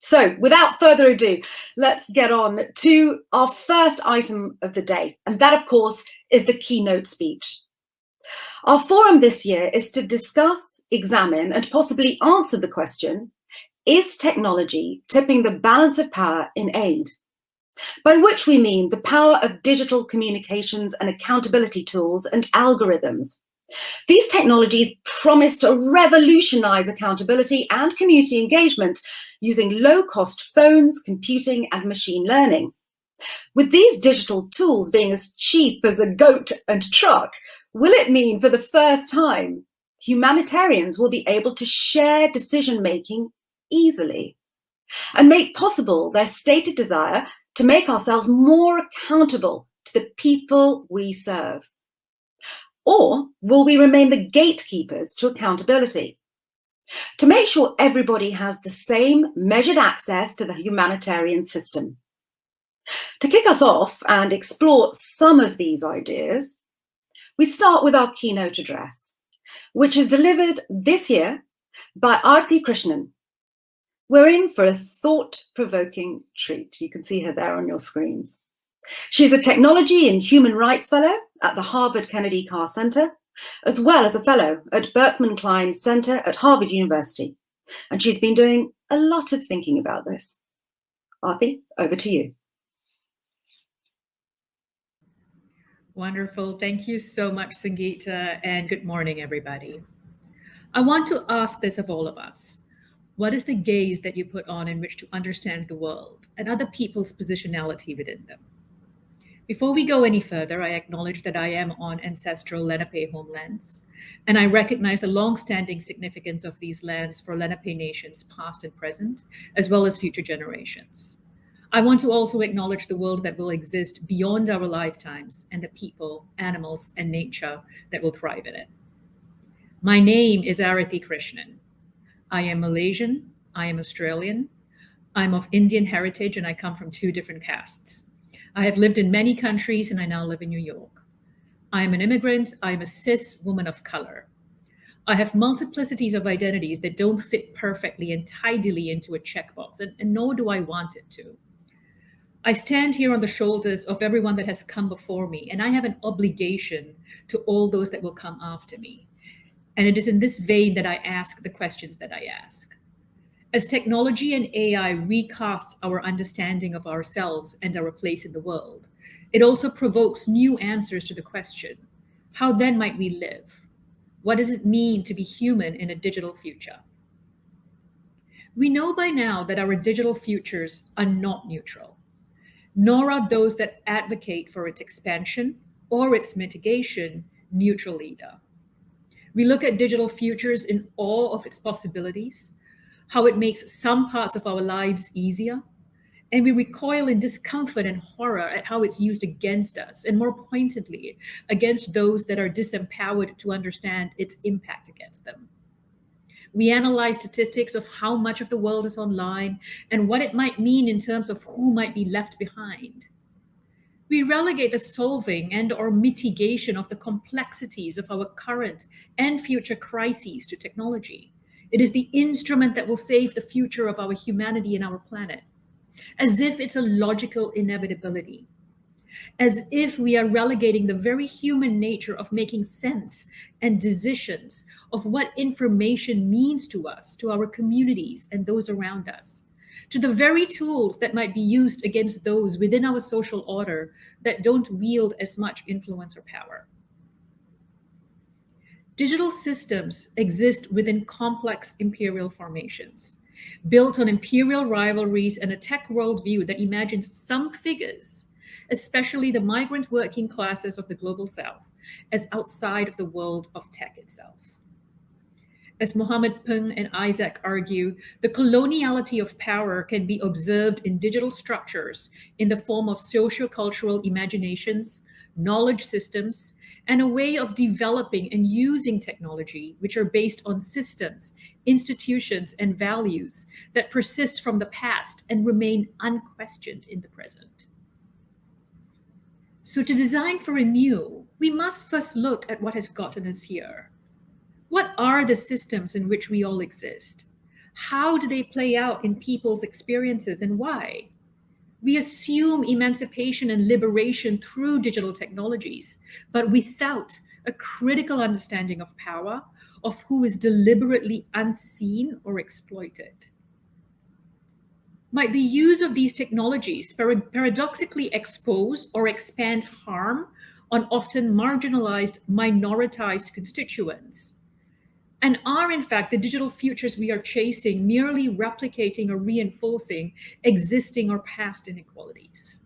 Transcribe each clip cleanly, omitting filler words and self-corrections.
So without further ado, let's get on to our first item of the day. And that, of course, is the keynote speech. Our forum this year is to discuss, examine, and possibly answer the question, is technology tipping the balance of power in aid? By which we mean the power of digital communications and accountability tools and algorithms. These technologies promise to revolutionize accountability and community engagement using low-cost phones, computing, and machine learning. With these digital tools being as cheap as a goat and truck, will it mean for the first time humanitarians will be able to share decision-making easily and make possible their stated desire to make ourselves more accountable to the people we serve? Or will we remain the gatekeepers to accountability? To make sure everybody has the same measured access to the humanitarian system. To kick us off and explore some of these ideas, we start with our keynote address, which is delivered this year by Aarathi Krishnan. We're in for a thought-provoking treat. You can see her there on your screens. She's a Technology and Human Rights Fellow at the Harvard Kennedy Carr Center, as well as a Fellow at Berkman Klein Center at Harvard University. And she's been doing a lot of thinking about this. Aarathi, over to you. Wonderful. Thank you so much, Sangeeta, and good morning, everybody. I want to ask this of all of us. What is the gaze that you put on in which to understand the world and other people's positionality within them? Before we go any further, I acknowledge that I am on ancestral Lenape homelands, and I recognize the long-standing significance of these lands for Lenape nations past and present, as well as future generations. I want to also acknowledge the world that will exist beyond our lifetimes and the people, animals, and nature that will thrive in it. My name is Arathi Krishnan. I am Malaysian, I am Australian, I'm of Indian heritage, and I come from 2 different castes. I have lived in many countries, and I now live in New York. I am an immigrant. I am a cis woman of color. I have multiplicities of identities that don't fit perfectly and tidily into a checkbox, and nor do I want it to. I stand here on the shoulders of everyone that has come before me, and I have an obligation to all those that will come after me. And it is in this vein that I ask the questions that I ask. As technology and AI recasts our understanding of ourselves and our place in the world, it also provokes new answers to the question, how then might we live? What does it mean to be human in a digital future? We know by now that our digital futures are not neutral, nor are those that advocate for its expansion or its mitigation neutral either. We look at digital futures in awe of its possibilities, how it makes some parts of our lives easier, and we recoil in discomfort and horror at how it's used against us, and more pointedly, against those that are disempowered to understand its impact against them. We analyze statistics of how much of the world is online and what it might mean in terms of who might be left behind. We relegate the solving and or mitigation of the complexities of our current and future crises to technology. It is the instrument that will save the future of our humanity and our planet, as if it's a logical inevitability, as if we are relegating the very human nature of making sense and decisions of what information means to us, to our communities and those around us, to the very tools that might be used against those within our social order that don't wield as much influence or power. Digital systems exist within complex imperial formations, built on imperial rivalries and a tech worldview that imagines some figures, especially the migrant working classes of the global South, as outside of the world of tech itself. As Mohammed Peng and Isaac argue, the coloniality of power can be observed in digital structures in the form of socio-cultural imaginations, knowledge systems, and a way of developing and using technology, which are based on systems, institutions, and values that persist from the past and remain unquestioned in the present. So to design for a new, we must first look at what has gotten us here. What are the systems in which we all exist? How do they play out in people's experiences and why? We assume emancipation and liberation through digital technologies, but without a critical understanding of power, of who is deliberately unseen or exploited. Might the use of these technologies paradoxically expose or expand harm on often marginalized, minoritized constituents? And are, in fact, the digital futures we are chasing merely replicating or reinforcing existing or past inequalities?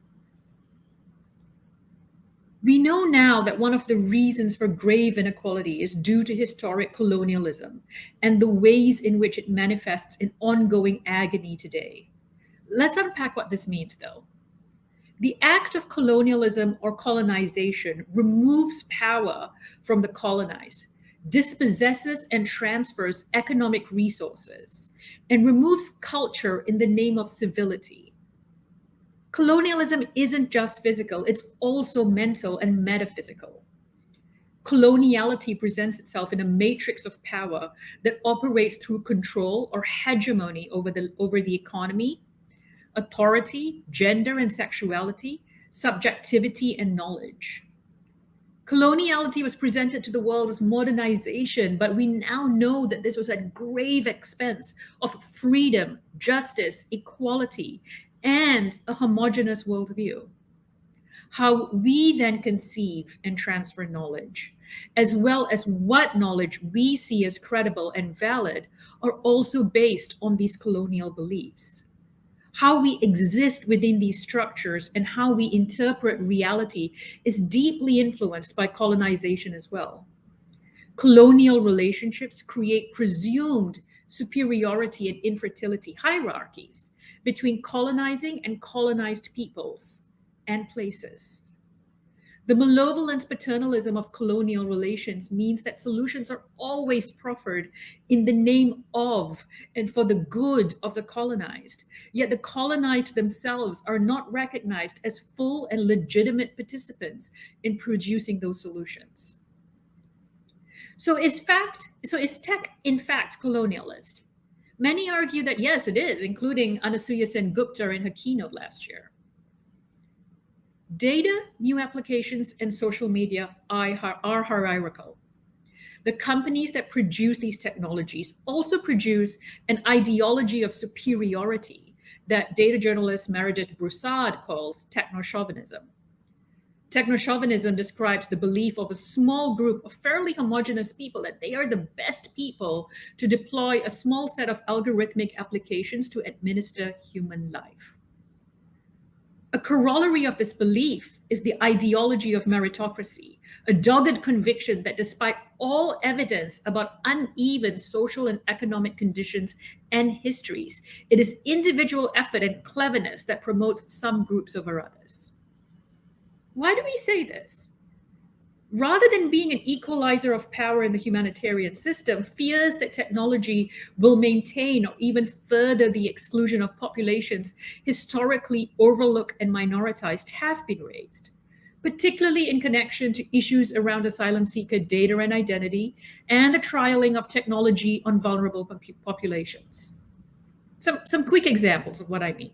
We know now that one of the reasons for grave inequality is due to historic colonialism and the ways in which it manifests in ongoing agony today. Let's unpack what this means, though. The act of colonialism or colonization removes power from the colonized, dispossesses and transfers economic resources, and removes culture in the name of civility. Colonialism isn't just physical, it's also mental and metaphysical. Coloniality presents itself in a matrix of power that operates through control or hegemony over the economy, authority, gender and sexuality, subjectivity and knowledge. Coloniality was presented to the world as modernization, but we now know that this was at grave expense of freedom, justice, equality, and a homogeneous worldview. How we then conceive and transfer knowledge, as well as what knowledge we see as credible and valid, are also based on these colonial beliefs. How we exist within these structures and how we interpret reality is deeply influenced by colonization as well. Colonial relationships create presumed superiority and infertility hierarchies between colonizing and colonized peoples and places. The malevolent paternalism of colonial relations means that solutions are always proffered in the name of and for the good of the colonized, yet the colonized themselves are not recognized as full and legitimate participants in producing those solutions. So is tech in fact colonialist? Many argue that yes, it is, including Anasuya Sen Gupta in her keynote last year. Data, new applications, and social media are hierarchical. The companies that produce these technologies also produce an ideology of superiority that data journalist Meredith Broussard calls techno-chauvinism. Techno-chauvinism describes the belief of a small group of fairly homogeneous people that they are the best people to deploy a small set of algorithmic applications to administer human life. A corollary of this belief is the ideology of meritocracy, a dogged conviction that despite all evidence about uneven social and economic conditions and histories, it is individual effort and cleverness that promotes some groups over others. Why do we say this? Rather than being an equalizer of power in the humanitarian system, fears that technology will maintain or even further the exclusion of populations historically overlooked and minoritized have been raised, particularly in connection to issues around asylum seeker data and identity and the trialing of technology on vulnerable populations. Some quick examples of what I mean.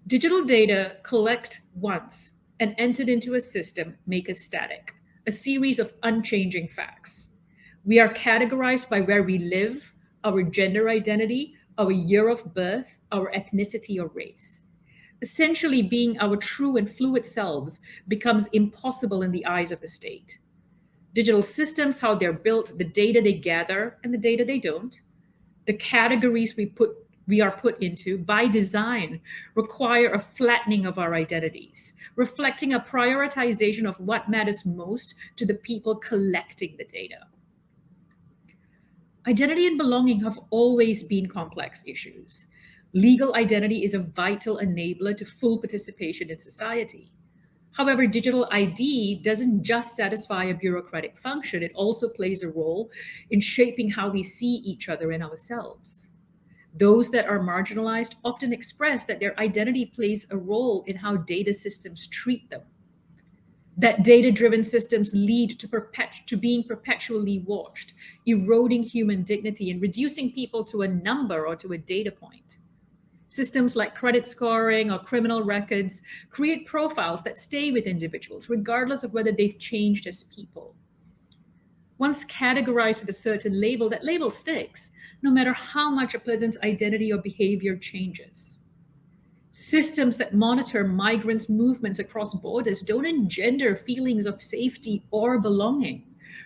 Digital data collect once and entered into a system make us static, a series of unchanging facts. We are categorized by where we live, our gender identity, our year of birth, our ethnicity or race. Essentially, being our true and fluid selves becomes impossible in the eyes of the state. Digital systems, how they're built, the data they gather and the data they don't, the categories we are put into by design require a flattening of our identities, reflecting a prioritization of what matters most to the people collecting the data. Identity and belonging have always been complex issues. Legal identity is a vital enabler to full participation in society. However, digital ID doesn't just satisfy a bureaucratic function, it also plays a role in shaping how we see each other and ourselves. Those that are marginalized often express that their identity plays a role in how data systems treat them. that data-driven systems lead to being perpetually watched, eroding human dignity and reducing people to a number or to a data point. Systems like credit scoring or criminal records create profiles that stay with individuals, regardless of whether they've changed as people. Once categorized with a certain label, that label sticks, no matter how much a person's identity or behavior changes. Systems that monitor migrants' movements across borders don't engender feelings of safety or belonging.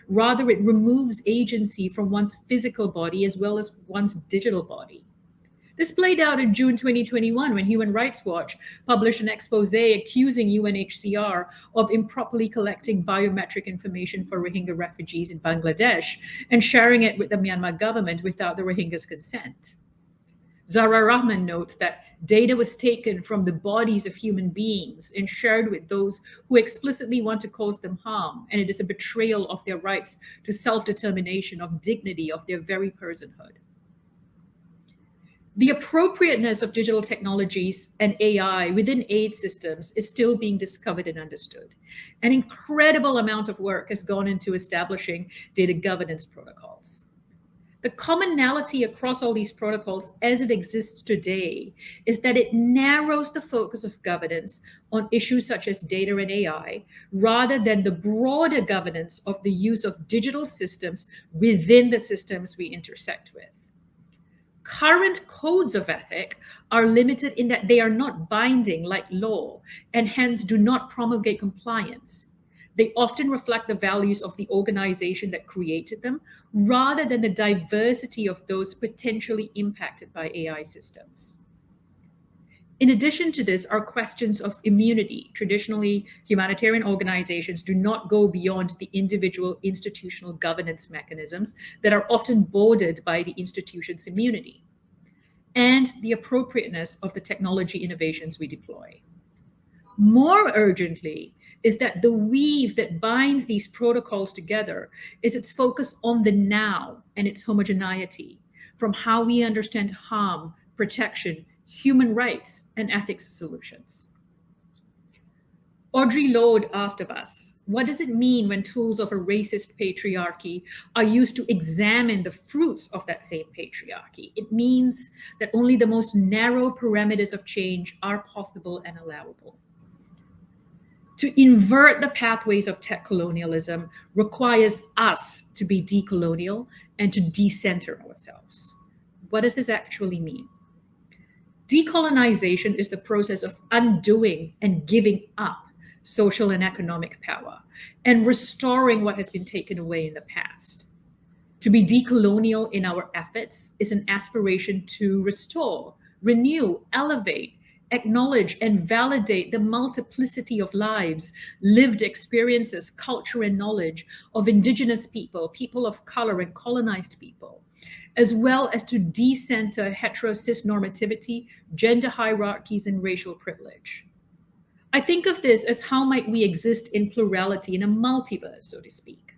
Rather, it removes agency from one's physical body as well as one's digital body. This played out in June 2021 when Human Rights Watch published an expose accusing UNHCR of improperly collecting biometric information for Rohingya refugees in Bangladesh and sharing it with the Myanmar government without the Rohingyas' consent. Zahra Rahman notes that data was taken from the bodies of human beings and shared with those who explicitly want to cause them harm, and it is a betrayal of their rights to self-determination, of dignity, of their very personhood. The appropriateness of digital technologies and AI within aid systems is still being discovered and understood. An incredible amount of work has gone into establishing data governance protocols. The commonality across all these protocols as it exists today is that it narrows the focus of governance on issues such as data and AI, rather than the broader governance of the use of digital systems within the systems we intersect with. Current codes of ethic are limited in that they are not binding like law and hence do not promulgate compliance. They often reflect the values of the organization that created them, rather than the diversity of those potentially impacted by AI systems. In addition to this are questions of immunity. Traditionally, humanitarian organizations do not go beyond the individual institutional governance mechanisms that are often bordered by the institution's immunity, and the appropriateness of the technology innovations we deploy. More urgently, is that the weave that binds these protocols together is its focus on the now and its homogeneity, from how we understand harm, protection, human rights, and ethics solutions. Audre Lorde asked of us, what does it mean when tools of a racist patriarchy are used to examine the fruits of that same patriarchy? It means that only the most narrow parameters of change are possible and allowable. To invert the pathways of tech colonialism requires us to be decolonial and to decenter ourselves. What does this actually mean? Decolonization is the process of undoing and giving up social and economic power and restoring what has been taken away in the past. To be decolonial in our efforts is an aspiration to restore, renew, elevate, acknowledge and validate the multiplicity of lives, lived experiences, culture, and knowledge of Indigenous people, people of color, and colonized people, as well as to decenter hetero-cis normativity, gender hierarchies, and racial privilege. I think of this as how might we exist in plurality, in a multiverse, so to speak,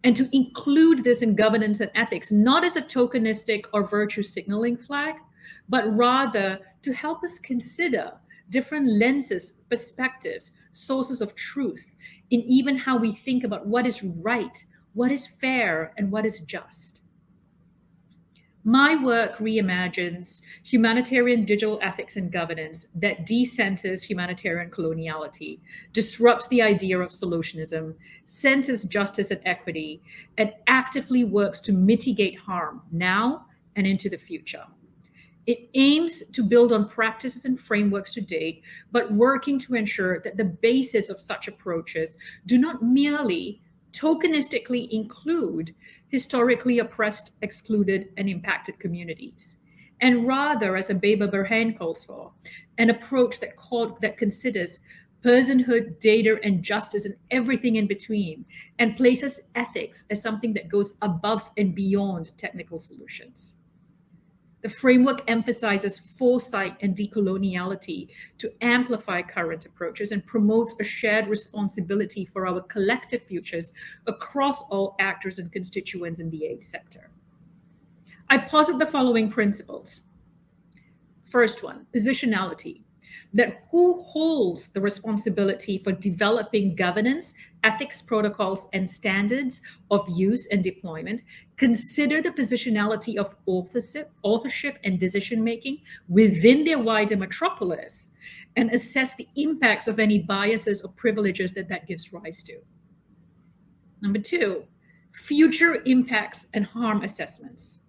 and to include this in governance and ethics, not as a tokenistic or virtue signaling flag, but rather to help us consider different lenses, perspectives, sources of truth in even how we think about what is right, what is fair, and what is just. My work reimagines humanitarian digital ethics and governance that decenters humanitarian coloniality, disrupts the idea of solutionism, censors justice and equity, and actively works to mitigate harm now and into the future. It aims to build on practices and frameworks to date, but working to ensure that the basis of such approaches do not merely tokenistically include historically oppressed, excluded, and impacted communities, and rather, as Abeba Burhan calls for, an approach that considers personhood, data, and justice and everything in between, and places ethics as something that goes above and beyond technical solutions. The framework emphasizes foresight and decoloniality to amplify current approaches and promotes a shared responsibility for our collective futures across all actors and constituents in the aid sector. I posit the following principles. First one, positionality. that who holds the responsibility for developing governance, ethics protocols, and standards of use and deployment consider the positionality of authorship and decision-making within their wider metropolis and assess the impacts of any biases or privileges that gives rise to. Number 2, future impacts and harm assessments.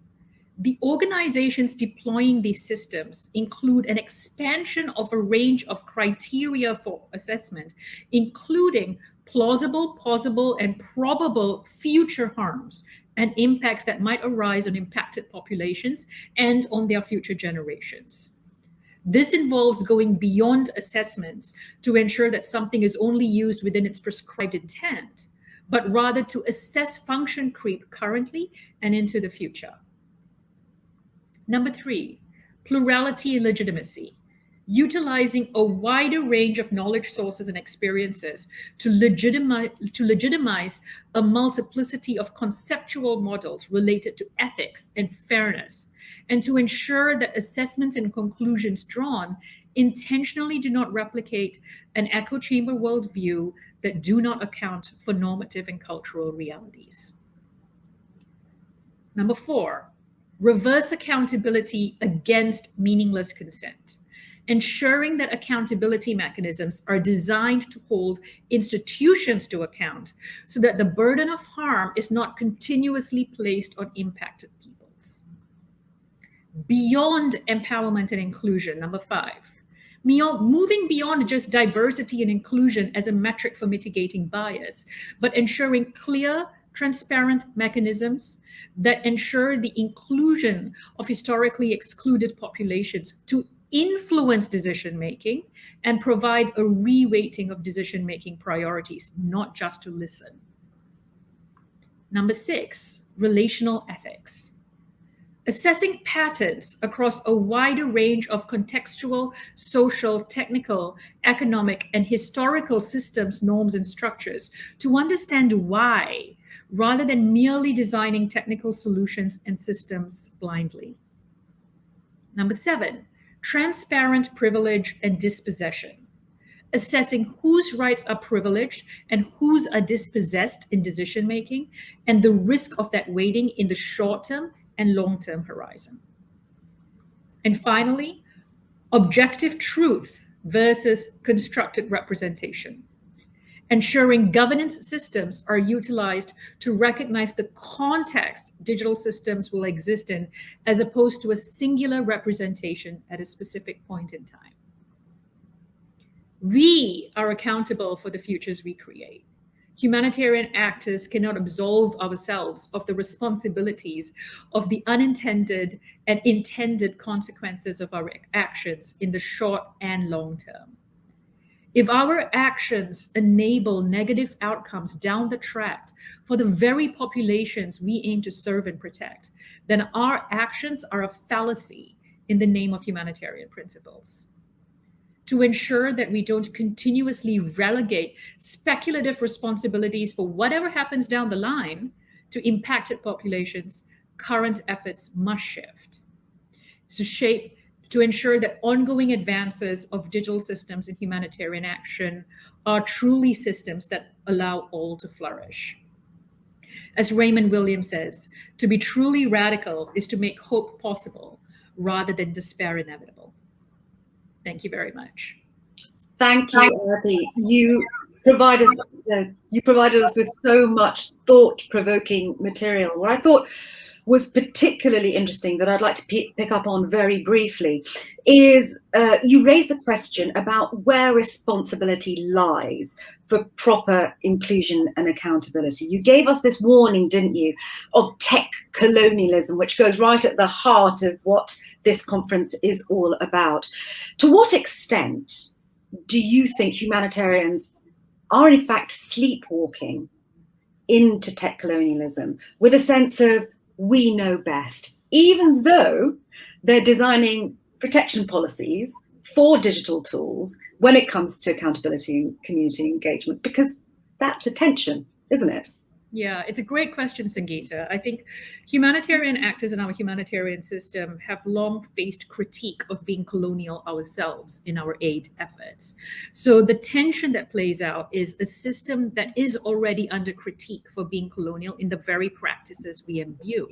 The organizations deploying these systems include an expansion of a range of criteria for assessment, including plausible, possible, and probable future harms and impacts that might arise on impacted populations and on their future generations. This involves going beyond assessments to ensure that something is only used within its prescribed intent, but rather to assess function creep currently and into the future. Number 3, plurality and legitimacy, utilizing a wider range of knowledge sources and experiences to legitimize a multiplicity of conceptual models related to ethics and fairness, and to ensure that assessments and conclusions drawn intentionally do not replicate an echo chamber worldview that do not account for normative and cultural realities. Number 4, reverse accountability against meaningless consent, ensuring that accountability mechanisms are designed to hold institutions to account so that the burden of harm is not continuously placed on impacted peoples. Beyond empowerment and inclusion, number 5, moving beyond just diversity and inclusion as a metric for mitigating bias, but ensuring clear, transparent mechanisms that ensure the inclusion of historically excluded populations to influence decision-making and provide a re-weighting of decision-making priorities, not just to listen. Number 6, relational ethics. Assessing patterns across a wider range of contextual, social, technical, economic, and historical systems, norms, and structures to understand why, rather than merely designing technical solutions and systems blindly. Number 7, transparent privilege and dispossession. Assessing whose rights are privileged and whose are dispossessed in decision-making, and the risk of that weighting in the short-term and long-term horizon. And finally, objective truth versus constructed representation. Ensuring governance systems are utilized to recognize the context digital systems will exist in, as opposed to a singular representation at a specific point in time. We are accountable for the futures we create. Humanitarian actors cannot absolve ourselves of the responsibilities of the unintended and intended consequences of our actions in the short and long term. If our actions enable negative outcomes down the track for the very populations we aim to serve and protect, then our actions are a fallacy in the name of humanitarian principles. To ensure that we don't continuously relegate speculative responsibilities for whatever happens down the line to impacted populations, current efforts must shift. To ensure that ongoing advances of digital systems and humanitarian action are truly systems that allow all to flourish. As Raymond Williams says, to be truly radical is to make hope possible rather than despair inevitable. Thank you very much. Thank you, Arathi. You provided us with so much thought-provoking material. What I thought was particularly interesting that I'd like to pick up on very briefly is you raised the question about where responsibility lies for proper inclusion and accountability. You gave us this warning, didn't you, of tech colonialism, which goes right at the heart of what this conference is all about. To what extent do you think humanitarians are in fact sleepwalking into tech colonialism with a sense of we know best, even though they're designing protection policies for digital tools when it comes to accountability and community engagement? Because that's a tension, isn't it? Yeah, it's a great question, Sangeeta. I think humanitarian actors in our humanitarian system have long faced critique of being colonial ourselves in our aid efforts. So the tension that plays out is a system that is already under critique for being colonial in the very practices we imbue,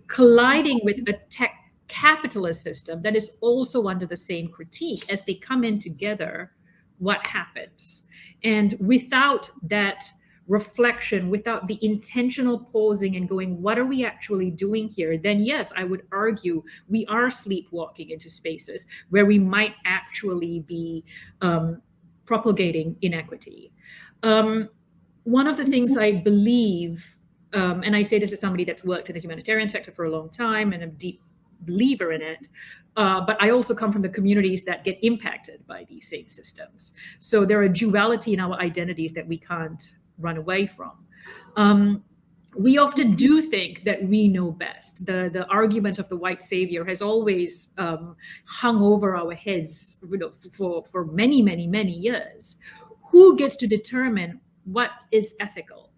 colliding with a tech capitalist system that is also under the same critique. As they come in together, what happens? And without that reflection, without the intentional pausing and going, what are we actually doing here? Then yes, I would argue we are sleepwalking into spaces where we might actually be propagating inequity. One of the things I believe, and I say this as somebody that's worked in the humanitarian sector for a long time and a deep believer in it, but I also come from the communities that get impacted by these same systems. So there are duality in our identities that we can't run away from. We often do think that we know best. The argument of the white savior has always hung over our heads, for many, many, many years. Who gets to determine what is ethical?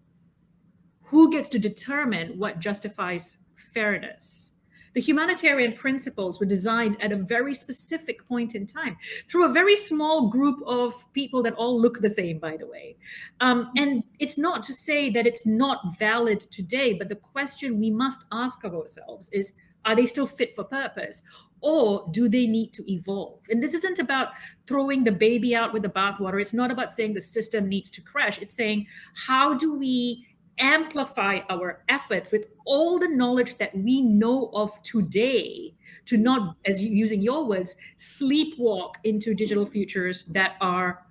Who gets to determine what justifies fairness? The humanitarian principles were designed at a very specific point in time through a very small group of people that all look the same, by the way. And it's not to say that it's not valid today, but the question we must ask of ourselves is, are they still fit for purpose? Or do they need to evolve? And this isn't about throwing the baby out with the bathwater. It's not about saying the system needs to crash. It's saying, how do we amplify our efforts with all the knowledge that we know of today to not, as using your words, sleepwalk into digital futures that are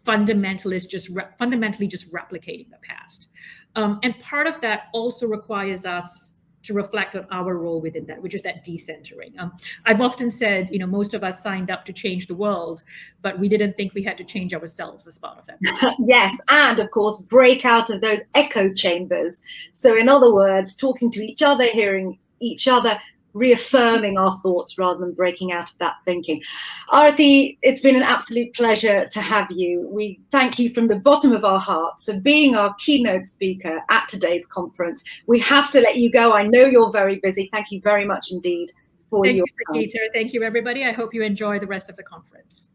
fundamentally just replicating the past. And part of that also requires us to reflect on our role within that, which is that decentering. I've often said, most of us signed up to change the world, but we didn't think we had to change ourselves as part of that. Yes, and of course, break out of those echo chambers. So in other words, talking to each other, hearing each other, reaffirming our thoughts rather than breaking out of that thinking. Arathi, it's been an absolute pleasure to have you. We thank you from the bottom of our hearts for being our keynote speaker at today's conference. We have to let you go. I know you're very busy. Thank you very much indeed for your time. Thank you, Sangeeta. Thank you, everybody. I hope you enjoy the rest of the conference.